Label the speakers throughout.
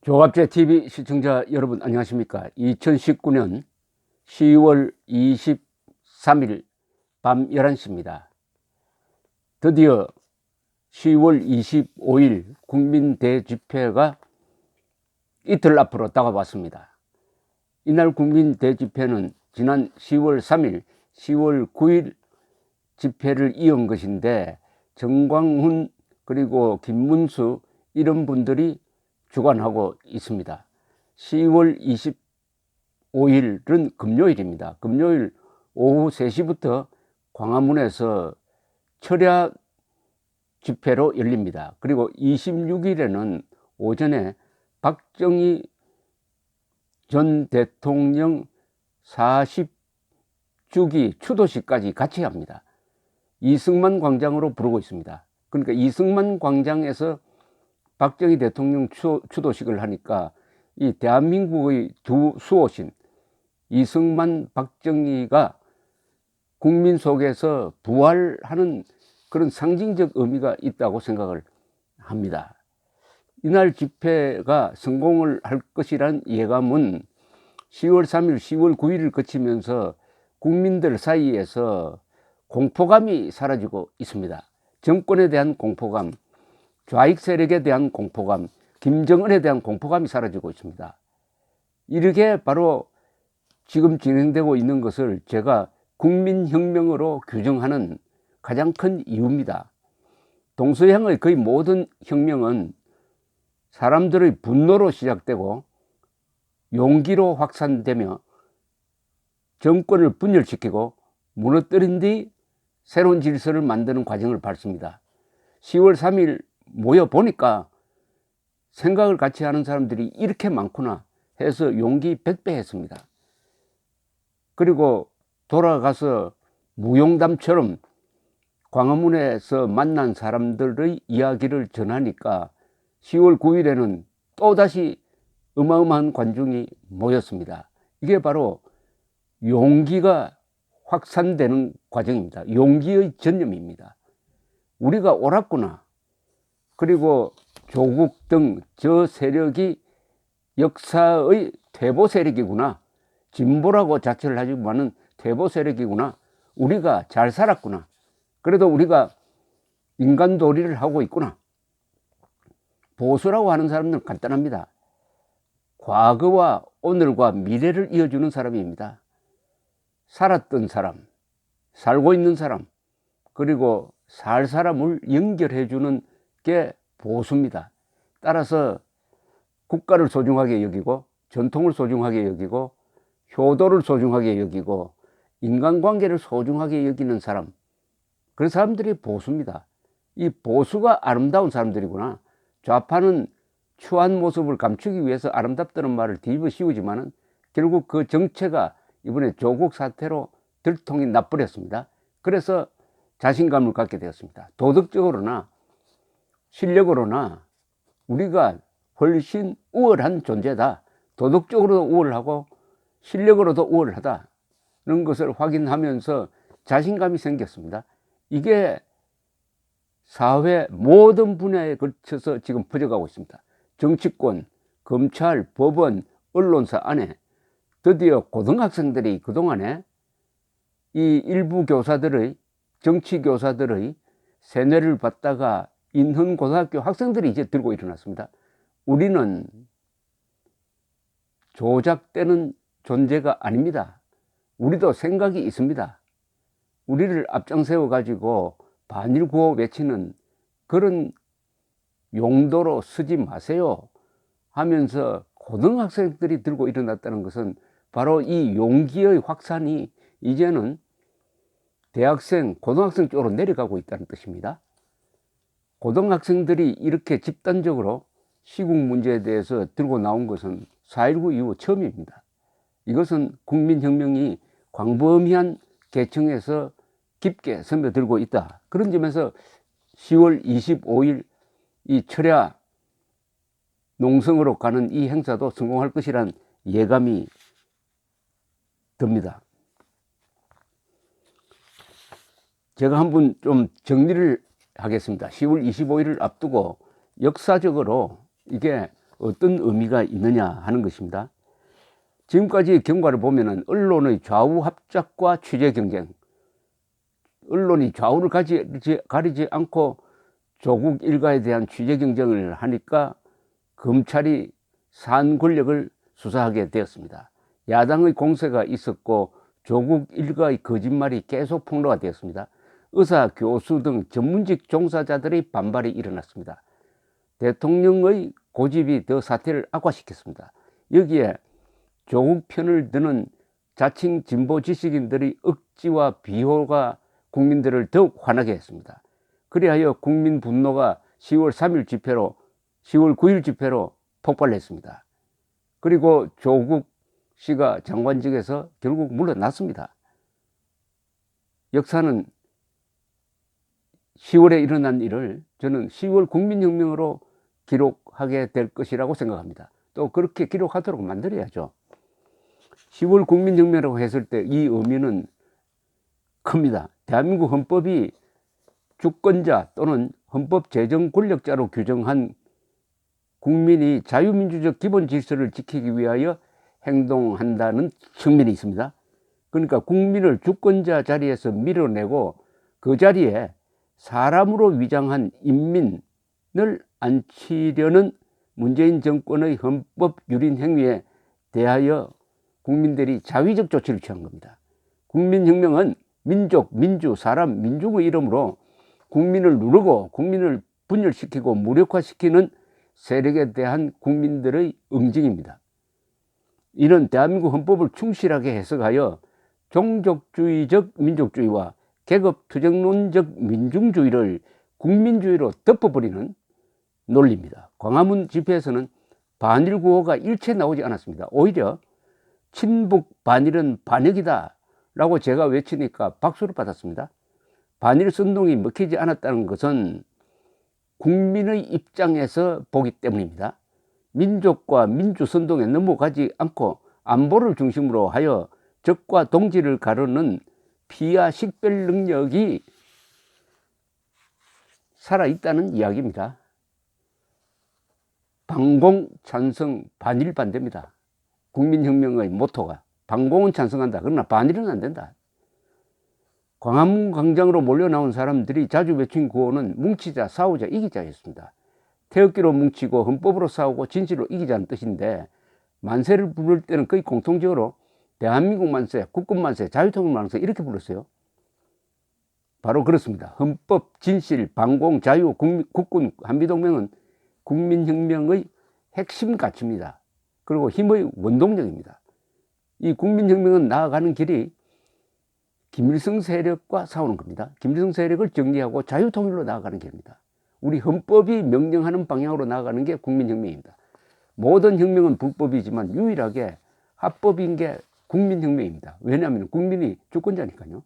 Speaker 1: 조갑제 TV 시청자 여러분 안녕하십니까. 2019년 10월 23일 밤 11시입니다. 드디어 10월 25일 국민대집회가 이틀 앞으로 다가왔습니다. 이날 국민대집회는 지난 10월 3일, 10월 9일 집회를 이은 것인데 정광훈 그리고 김문수 이런 분들이 주관하고 있습니다. 10월 25일은 금요일입니다. 금요일 오후 3시부터 광화문에서 철야 집회로 열립니다. 그리고 26일에는 오전에 박정희 전 대통령 40주기 추도식까지 같이 합니다. 이승만 광장으로 부르고 있습니다. 그러니까 이승만 광장에서 박정희 대통령 추도식을 하니까 이 대한민국의 두 수호신 이승만, 박정희가 국민 속에서 부활하는 그런 상징적 의미가 있다고 생각을 합니다. 이날 집회가 성공을 할 것이란 예감은 10월 3일, 10월 9일을 거치면서 국민들 사이에서 공포감이 사라지고 있습니다. 정권에 대한 공포감, 좌익 세력에 대한 공포감, 김정은에 대한 공포감이 사라지고 있습니다. 이렇게 바로 지금 진행되고 있는 것을 제가 국민혁명으로 규정하는 가장 큰 이유입니다. 동서양의 거의 모든 혁명은 사람들의 분노로 시작되고 용기로 확산되며 정권을 분열시키고 무너뜨린 뒤 새로운 질서를 만드는 과정을 밟습니다. 10월 3일 모여보니까 생각을 같이 하는 사람들이 이렇게 많구나 해서 용기 100배 했습니다. 그리고 돌아가서 무용담처럼 광화문에서 만난 사람들의 이야기를 전하니까 10월 9일에는 또다시 어마어마한 관중이 모였습니다. 이게 바로 용기가 확산되는 과정입니다. 용기의 전념입니다. 우리가 옳았구나. 그리고 조국 등 저 세력이 역사의 퇴보 세력이구나. 진보라고 자처를 하지만은 퇴보 세력이구나. 우리가 잘 살았구나. 그래도 우리가 인간 도리를 하고 있구나. 보수라고 하는 사람들은 간단합니다. 과거와 오늘과 미래를 이어주는 사람입니다. 살았던 사람, 살고 있는 사람, 그리고 살 사람을 연결해주는 게 보수입니다. 따라서 국가를 소중하게 여기고 전통을 소중하게 여기고 효도를 소중하게 여기고 인간관계를 소중하게 여기는 사람, 그런 사람들이 보수입니다. 이 보수가 아름다운 사람들이구나. 좌파는 추한 모습을 감추기 위해서 아름답다는 말을 뒤집어 씌우지만은 결국 그 정체가 이번에 조국 사태로 들통이 나버렸습니다. 그래서 자신감을 갖게 되었습니다. 도덕적으로나 실력으로나 우리가 훨씬 우월한 존재다. 도덕적으로도 우월하고 실력으로도 우월하다는 것을 확인하면서 자신감이 생겼습니다. 이게 사회 모든 분야에 걸쳐서 지금 퍼져가고 있습니다. 정치권, 검찰, 법원, 언론사 안에 드디어 고등학생들이 그동안에 이 일부 교사들의 정치 교사들의 세뇌를 받다가 인헌 고등학교 학생들이 이제 들고 일어났습니다. 우리는 조작되는 존재가 아닙니다. 우리도 생각이 있습니다. 우리를 앞장세워 가지고 반일 구호 외치는 그런 용도로 쓰지 마세요 하면서 고등학생들이 들고 일어났다는 것은 바로 이 용기의 확산이 이제는 대학생, 고등학생 쪽으로 내려가고 있다는 뜻입니다. 고등학생들이 이렇게 집단적으로 시국 문제에 대해서 들고 나온 것은 4.19 이후 처음입니다. 이것은 국민혁명이 광범위한 계층에서 깊게 스며들고 있다. 그런 점에서 10월 25일 이 철야 농성으로 가는 이 행사도 성공할 것이란 예감이 듭니다. 제가 한번 좀 정리를 하겠습니다. 10월 25일을 앞두고 역사적으로 이게 어떤 의미가 있느냐 하는 것입니다. 지금까지의 경과를 보면은 언론의 좌우 합작과 취재 경쟁, 언론이 좌우를 가리지 않고 조국 일가에 대한 취재 경쟁을 하니까 검찰이 산 권력을 수사하게 되었습니다. 야당의 공세가 있었고 조국 일가의 거짓말이 계속 폭로가 되었습니다. 의사, 교수 등 전문직 종사자들의 반발이 일어났습니다. 대통령의 고집이 더 사태를 악화시켰습니다. 여기에 조국 편을 드는 자칭 진보 지식인들의 억지와 비호가 국민들을 더욱 화나게 했습니다. 그리하여 국민 분노가 10월 3일 집회로 10월 9일 집회로 폭발했습니다. 그리고 조국 씨가 장관직에서 결국 물러났습니다. 역사는 10월에 일어난 일을 저는 10월 국민혁명으로 기록하게 될 것이라고 생각합니다. 또 그렇게 기록하도록 만들어야죠. 10월 국민혁명이라고 했을 때 이 의미는 큽니다. 대한민국 헌법이 주권자 또는 헌법 제정 권력자로 규정한 국민이 자유민주적 기본 질서를 지키기 위하여 행동한다는 측면이 있습니다. 그러니까 국민을 주권자 자리에서 밀어내고 그 자리에 사람으로 위장한 인민을 앉히려는 문재인 정권의 헌법 유린 행위에 대하여 국민들이 자위적 조치를 취한 겁니다. 국민혁명은 민족, 민주, 사람, 민중의 이름으로 국민을 누르고 국민을 분열시키고 무력화시키는 세력에 대한 국민들의 응징입니다. 이는 대한민국 헌법을 충실하게 해석하여 종족주의적 민족주의와 계급투쟁론적 민중주의를 국민주의로 덮어버리는 논리입니다. 광화문 집회에서는 반일 구호가 일체 나오지 않았습니다. 오히려 친북 반일은 반역이다 라고 제가 외치니까 박수를 받았습니다. 반일 선동이 먹히지 않았다는 것은 국민의 입장에서 보기 때문입니다. 민족과 민주 선동에 넘어가지 않고 안보를 중심으로 하여 적과 동지를 가르는 피하 식별 능력이 살아있다는 이야기입니다. 방공 찬성 반일 반대입니다. 국민혁명의 모토가 방공은 찬성한다. 그러나 반일은 안 된다. 광화문 광장으로 몰려나온 사람들이 자주 외친 구호는 뭉치자, 싸우자, 이기자였습니다. 태극기로 뭉치고 헌법으로 싸우고 진실로 이기자는 뜻인데 만세를 부를 때는 거의 공통적으로 대한민국 만세, 국군 만세, 자유통일 만세 이렇게 불렀어요. 바로 그렇습니다. 헌법, 진실, 방공, 자유, 국군, 한미동맹은 국민혁명의 핵심 가치입니다. 그리고 힘의 원동력입니다. 이 국민혁명은 나아가는 길이 김일성 세력과 싸우는 겁니다. 김일성 세력을 정리하고 자유통일로 나아가는 길입니다. 우리 헌법이 명령하는 방향으로 나아가는 게 국민혁명입니다. 모든 혁명은 불법이지만 유일하게 합법인 게 국민혁명입니다. 왜냐하면 국민이 주권자니까요.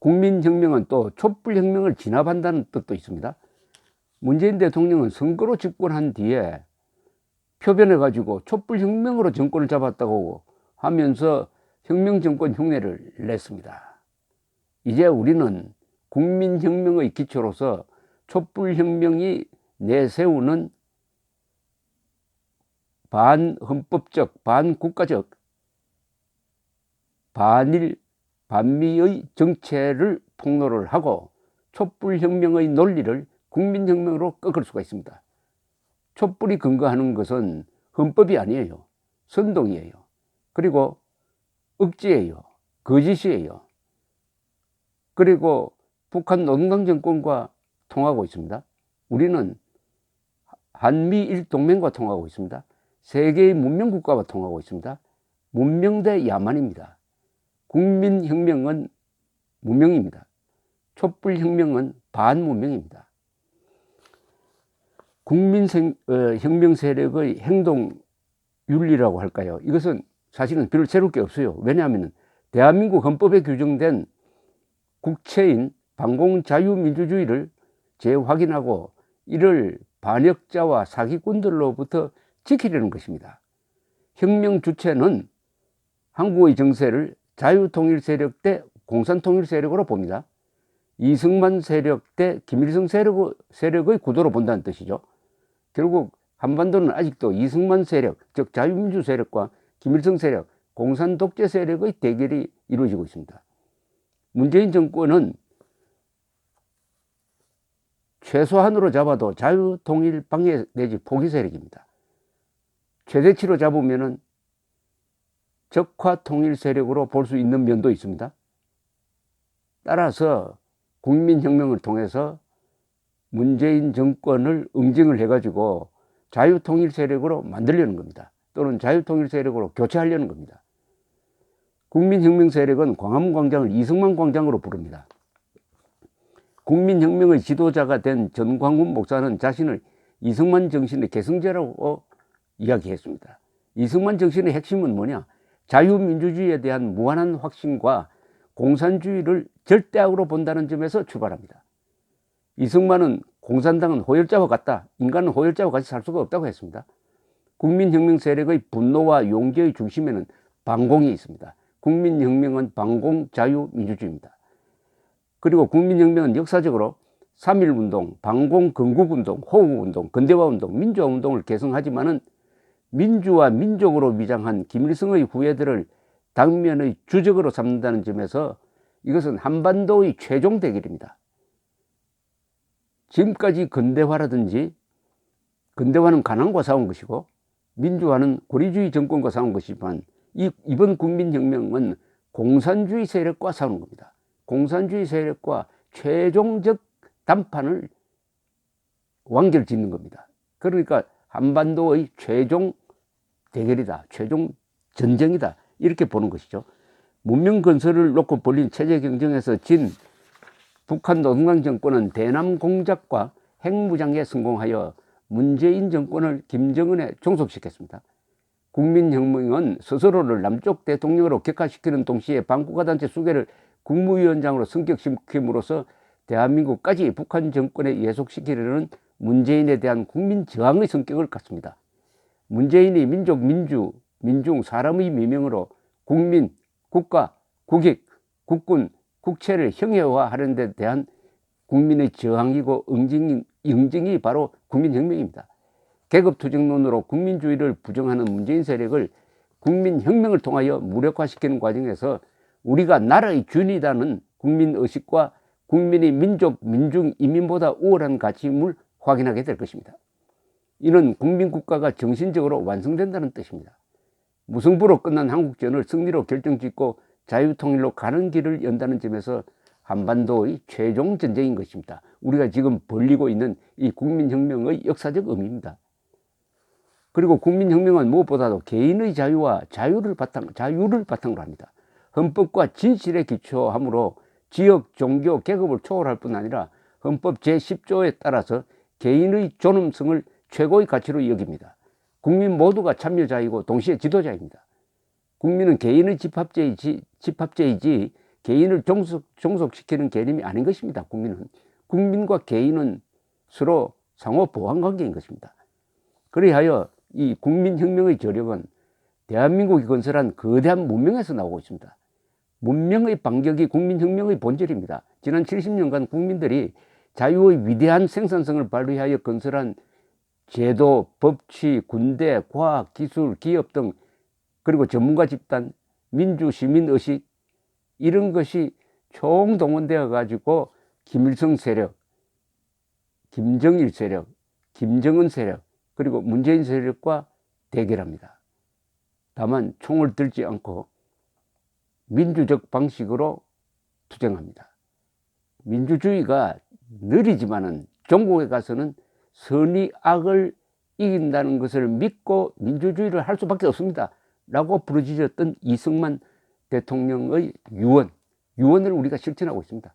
Speaker 1: 국민혁명은 또 촛불혁명을 진압한다는 뜻도 있습니다. 문재인 대통령은 선거로 집권한 뒤에 표변해가지고 촛불혁명으로 정권을 잡았다고 하면서 혁명정권 흉내를 냈습니다. 이제 우리는 국민혁명의 기초로서 촛불혁명이 내세우는 반헌법적, 반국가적, 반일, 반미의 정체를 폭로를 하고 촛불혁명의 논리를 국민혁명으로 꺾을 수가 있습니다. 촛불이 근거하는 것은 헌법이 아니에요. 선동이에요. 그리고 억지예요. 거짓이에요. 그리고 북한 노동당 정권과 통하고 있습니다. 우리는 한미일 동맹과 통하고 있습니다. 세계의 문명국가와 통하고 있습니다. 문명 대 야만입니다. 국민혁명은 문명입니다. 촛불혁명은 반문명입니다. 국민혁명 세력의 행동윤리라고 할까요? 이것은 사실은 별로 새로울 게 없어요. 왜냐하면 대한민국 헌법에 규정된 국채인 반공자유민주주의를 재확인하고 이를 반역자와 사기꾼들로부터 지키려는 것입니다. 혁명 주체는 한국의 정세를 자유통일 세력 대 공산통일 세력으로 봅니다. 이승만 세력 대 김일성 세력의 구도로 본다는 뜻이죠. 결국 한반도는 아직도 이승만 세력, 즉 자유민주 세력과 김일성 세력, 공산 독재 세력의 대결이 이루어지고 있습니다. 문재인 정권은 최소한으로 잡아도 자유통일 방해 내지 포기 세력입니다. 최대치로 잡으면은 적화 통일 세력으로 볼 수 있는 면도 있습니다. 따라서 국민혁명을 통해서 문재인 정권을 응징을 해가지고 자유통일 세력으로 만들려는 겁니다. 또는 자유통일 세력으로 교체하려는 겁니다. 국민혁명 세력은 광화문광장을 이승만 광장으로 부릅니다. 국민혁명의 지도자가 된 전광훈 목사는 자신을 이승만 정신의 계승자라고 이야기했습니다. 이승만 정신의 핵심은 뭐냐? 자유민주주의에 대한 무한한 확신과 공산주의를 절대악으로 본다는 점에서 출발합니다. 이승만은 공산당은 호열자와 같다. 인간은 호열자와 같이 살 수가 없다고 했습니다. 국민혁명 세력의 분노와 용기의 중심에는 반공이 있습니다. 국민혁명은 반공 자유민주주의입니다. 그리고 국민혁명은 역사적으로 3.1운동, 반공 건국운동, 호국운동, 근대화운동, 민주화운동을 개성하지만은 민주와 민족으로 위장한 김일성의 후예들을 당면의 주적으로 삼는다는 점에서 이것은 한반도의 최종 대결입니다. 지금까지 근대화라든지, 근대화는 가난과 싸운 것이고 민주화는 고리주의 정권과 싸운 것이지만 이번 국민혁명은 공산주의 세력과 싸우는 겁니다. 공산주의 세력과 최종적 단판을 완결짓는 겁니다. 그러니까 한반도의 최종 대결이다, 최종 전쟁이다, 이렇게 보는 것이죠. 문명 건설을 놓고 벌린 체제 경쟁에서 진 북한 노동당 정권은 대남 공작과 핵무장에 성공하여 문재인 정권을 김정은에 종속시켰습니다. 국민혁명은 스스로를 남쪽 대통령으로 격화시키는 동시에 반국가단체 수계를 국무위원장으로 승격시킴으로써 대한민국까지 북한 정권에 예속시키려는 문재인에 대한 국민 저항의 성격을 갖습니다. 문재인이 민족, 민중, 사람의 미명으로 국민, 국가, 국익, 국군, 국채를 형해화하는 데 대한 국민의 저항이고 응징이 바로 국민혁명입니다. 계급투쟁론으로 국민주의를 부정하는 문재인 세력을 국민혁명을 통하여 무력화시키는 과정에서 우리가 나라의 주인이라는 국민의식과 국민의 민족, 민중, 인민보다 우월한 가치임을 확인하게 될 것입니다. 이는 국민국가가 정신적으로 완성된다는 뜻입니다. 무승부로 끝난 한국전을 승리로 결정짓고 자유통일로 가는 길을 연다는 점에서 한반도의 최종 전쟁인 것입니다. 우리가 지금 벌이고 있는 이 국민혁명의 역사적 의미입니다. 그리고 국민혁명은 무엇보다도 개인의 자유와 자유를 바탕으로 합니다. 헌법과 진실에 기초하므로 지역, 종교, 계급을 초월할 뿐 아니라 헌법 제10조에 따라서 개인의 존엄성을 최고의 가치로 여깁니다. 국민 모두가 참여자이고 동시에 지도자입니다. 국민은 개인의 집합제이지 개인을 종속시키는 개념이 아닌 것입니다. 국민과 개인은 서로 상호 보완 관계인 것입니다. 그리하여 이 국민혁명의 저력은 대한민국이 건설한 거대한 문명에서 나오고 있습니다. 문명의 반격이 국민혁명의 본질입니다. 지난 70년간 국민들이 자유의 위대한 생산성을 발휘하여 건설한 제도, 법치, 군대, 과학, 기술, 기업 등 그리고 전문가 집단, 민주, 시민의식 이런 것이 총동원되어 가지고 김일성 세력, 김정일 세력, 김정은 세력 그리고 문재인 세력과 대결합니다. 다만 총을 들지 않고 민주적 방식으로 투쟁합니다. 민주주의가 느리지만은 종국에 가서는 선이 악을 이긴다는 것을 믿고 민주주의를 할 수밖에 없습니다. 라고 부르짖었던 이승만 대통령의 유언을 우리가 실천하고 있습니다.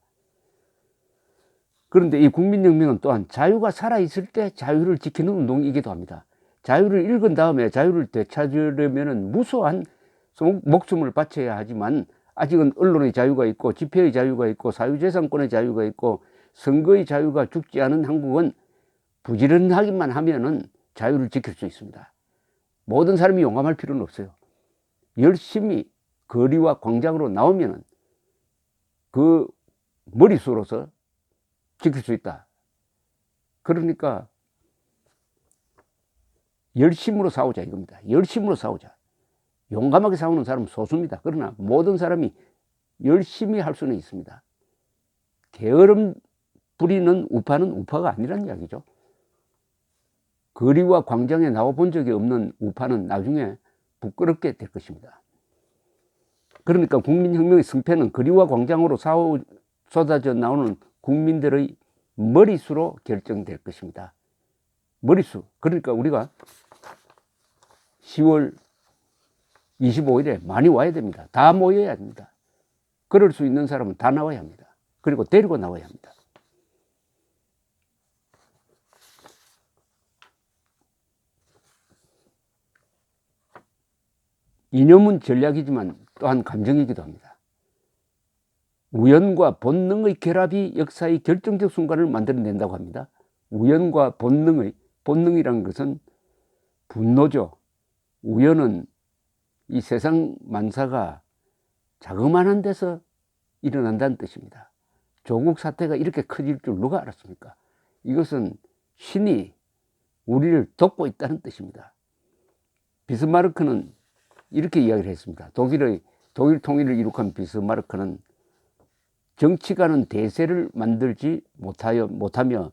Speaker 1: 그런데 이 국민혁명은 또한 자유가 살아있을 때 자유를 지키는 운동이기도 합니다. 자유를 잃은 다음에 자유를 되찾으려면 무수한 목숨을 바쳐야 하지만 아직은 언론의 자유가 있고 집회의 자유가 있고 사유재산권의 자유가 있고 선거의 자유가 죽지 않은 한국은 부지런하기만 하면은 자유를 지킬 수 있습니다. 모든 사람이 용감할 필요는 없어요. 열심히 거리와 광장으로 나오면은 그 머릿수로서 지킬 수 있다. 그러니까 열심으로 싸우자 이겁니다. 열심으로 싸우자. 용감하게 싸우는 사람은 소수입니다. 그러나 모든 사람이 열심히 할 수는 있습니다. 게으름 부리는 우파는 우파가 아니란 이야기죠. 거리와 광장에 나와 본 적이 없는 우파는 나중에 부끄럽게 될 것입니다. 그러니까 국민혁명의 승패는 거리와 광장으로 쏟아져 나오는 국민들의 머릿수로 결정될 것입니다. 머릿수. 그러니까 우리가 10월 25일에 많이 와야 됩니다. 다 모여야 합니다. 그럴 수 있는 사람은 다 나와야 합니다. 그리고 데리고 나와야 합니다. 이념은 전략이지만 또한 감정이기도 합니다. 우연과 본능의 결합이 역사의 결정적 순간을 만들어낸다고 합니다. 우연과 본능이라는 것은 분노죠. 우연은 이 세상 만사가 자그마한 데서 일어난다는 뜻입니다. 조국 사태가 이렇게 커질 줄 누가 알았습니까? 이것은 신이 우리를 돕고 있다는 뜻입니다. 비스마르크는 이렇게 이야기를 했습니다. 독일 통일을 이룩한 비스마르크는 정치가는 대세를 만들지 못하며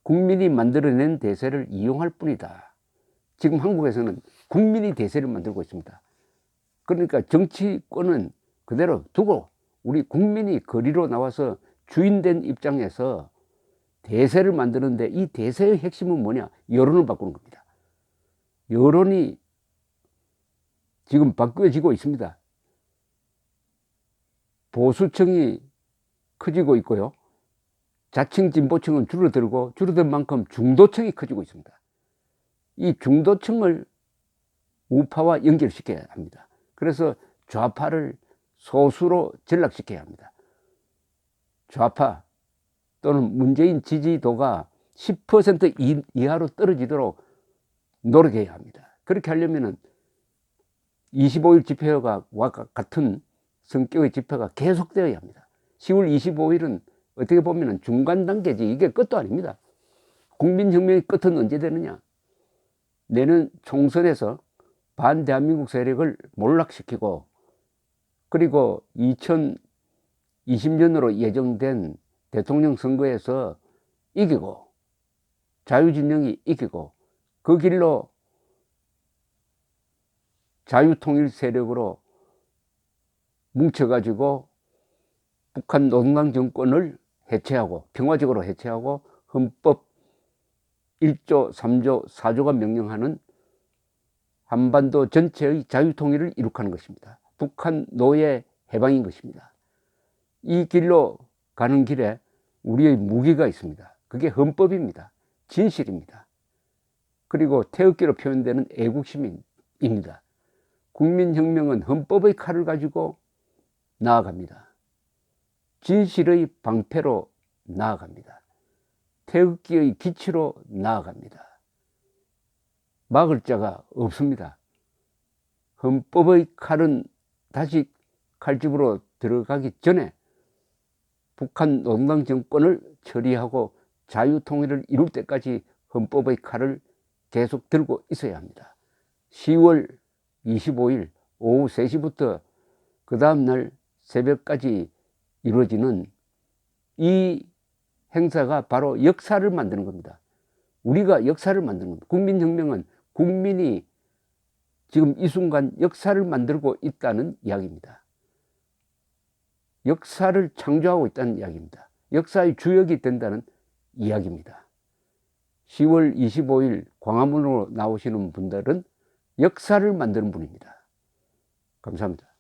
Speaker 1: 국민이 만들어낸 대세를 이용할 뿐이다. 지금 한국에서는 국민이 대세를 만들고 있습니다. 그러니까 정치권은 그대로 두고 우리 국민이 거리로 나와서 주인된 입장에서 대세를 만드는데, 이 대세의 핵심은 뭐냐? 여론을 바꾸는 겁니다. 여론이 지금 바뀌어지고 있습니다. 보수층이 커지고 있고요. 자칭 진보층은 줄어든 만큼 중도층이 커지고 있습니다. 이 중도층을 우파와 연결시켜야 합니다. 그래서 좌파를 소수로 전락시켜야 합니다. 좌파 또는 문재인 지지도가 10% 이하로 떨어지도록 노력해야 합니다. 그렇게 하려면 25일 집회와 같은 성격의 집회가 계속되어야 합니다. 10월 25일은 어떻게 보면 중간 단계지, 이게 끝도 아닙니다. 국민혁명의 끝은 언제 되느냐? 내년 총선에서 반대한민국 세력을 몰락시키고, 그리고 2020년으로 예정된 대통령 선거에서 이기고, 자유진영이 이기고, 그 길로 자유통일 세력으로 뭉쳐가지고 북한 노동당 정권을 해체하고, 평화적으로 해체하고, 헌법 1조, 3조, 4조가 명령하는 한반도 전체의 자유통일을 이룩하는 것입니다. 북한 노예 해방인 것입니다. 이 길로 가는 길에 우리의 무기가 있습니다. 그게 헌법입니다. 진실입니다. 그리고 태극기로 표현되는 애국심입니다. 국민혁명은 헌법의 칼을 가지고 나아갑니다. 진실의 방패로 나아갑니다. 태극기의 기치로 나아갑니다. 막을 자가 없습니다. 헌법의 칼은 다시 칼집으로 들어가기 전에 북한 노동당 정권을 처리하고 자유통일을 이룰 때까지 헌법의 칼을 계속 들고 있어야 합니다. 10월 25일 오후 3시부터 그 다음날 새벽까지 이루어지는 이 행사가 바로 역사를 만드는 겁니다. 우리가 역사를 만드는 겁니다. 국민혁명은 국민이 지금 이 순간 역사를 만들고 있다는 이야기입니다. 역사를 창조하고 있다는 이야기입니다. 역사의 주역이 된다는 이야기입니다. 10월 25일 광화문으로 나오시는 분들은 역사를 만드는 분입니다. 감사합니다.